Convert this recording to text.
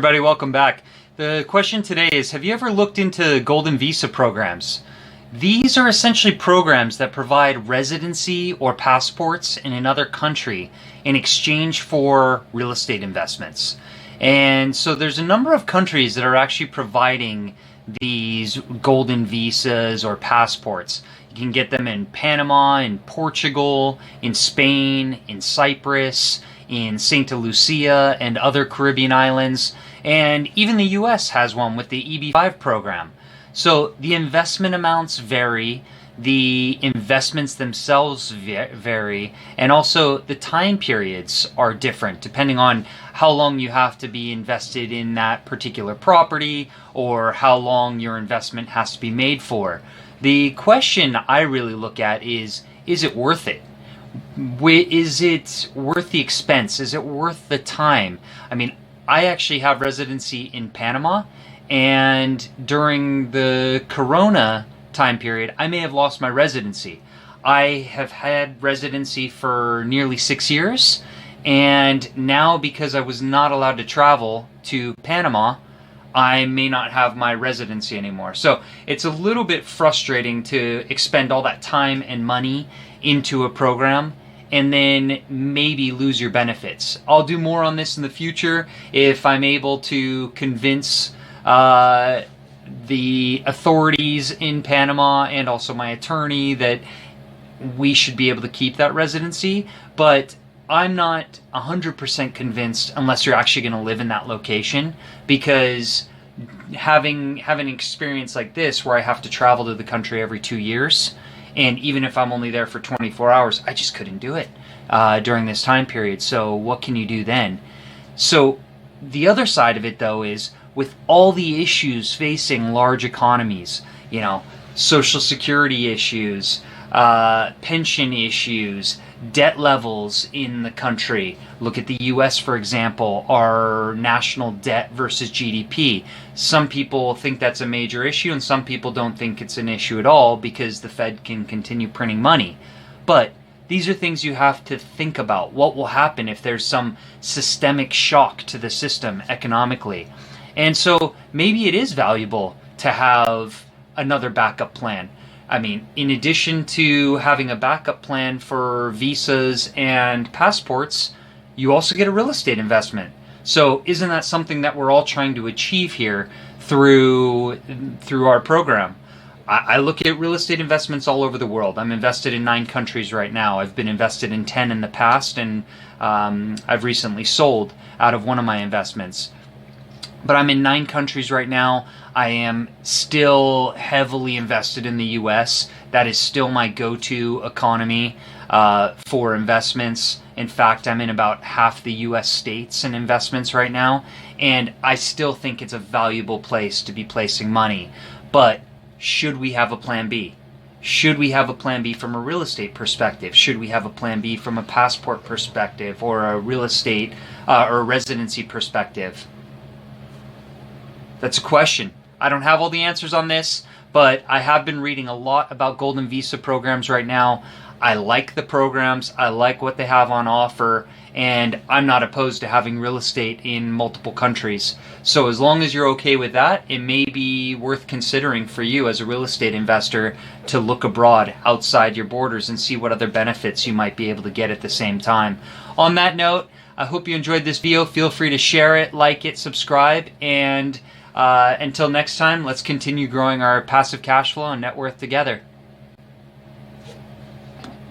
everybody, welcome back. The question today is, have you ever looked into golden visa programs? These are essentially programs that provide residency or passports in another country in exchange for real estate investments. And so there's a number of countries that are actually providing these golden visas or passports. You can get them in Panama, in Portugal, in Spain, in Cyprus, in Santa Lucia and other Caribbean islands, and even the US has one with the EB-5 program. So the investment amounts vary, the investments themselves vary, and also the time periods are different depending on how long you have to be invested in that particular property or how long your investment has to be made for. The question I really look at is it worth it? Is it worth the expense? Is it worth the time? I mean, I actually have residency in Panama, and during the Corona time period, I may have lost my residency. I have had residency for nearly 6 years, and now because I was not allowed to travel to Panama, I may not have my residency anymore. So it's a little bit frustrating to expend all that time and money into a program and then maybe lose your benefits. I'll do more on this in the future if I'm able to convince the authorities in Panama and also my attorney that we should be able to keep that residency. But I'm not 100% convinced unless you're actually going to live in that location, because having an experience like this where I have to travel to the country every 2 years, and even if I'm only there for 24 hours, I just couldn't do it during this time period. So what can you do then? So the other side of it, though, is with all the issues facing large economies, Social Security issues, pension issues, debt levels in the country. Look at the US, for example, our national debt versus GDP. Some people think that's a major issue, and some people don't think it's an issue at all because the Fed can continue printing money. But these are things you have to think about. What will happen if there's some systemic shock to the system economically? And so maybe it is valuable to have another backup plan. I mean, in addition to having a backup plan for visas and passports, you also get a real estate investment. So isn't that something that we're all trying to achieve here through our program? I look at real estate investments all over the world. I'm invested in 9 countries right now. I've been invested in 10 in the past, and I've recently sold out of one of my investments. But I'm in 9 countries right now. I am still heavily invested in the US. That is still my go-to economy for investments. In fact, I'm in about half the US states in investments right now, and I still think it's a valuable place to be placing money. But should we have a plan B? Should we have a plan B from a real estate perspective? Should we have a plan B from a passport perspective or a real estate or a residency perspective? That's a question. I don't have all the answers on this, but I have been reading a lot about golden visa programs right now. I like the programs. I like what they have on offer, and I'm not opposed to having real estate in multiple countries. So as long as you're okay with that, it may be worth considering for you as a real estate investor to look abroad outside your borders and see what other benefits you might be able to get at the same time. On that note, I hope you enjoyed this video. Feel free to share it, like it, subscribe, and until next time, let's continue growing our passive cash flow and net worth together.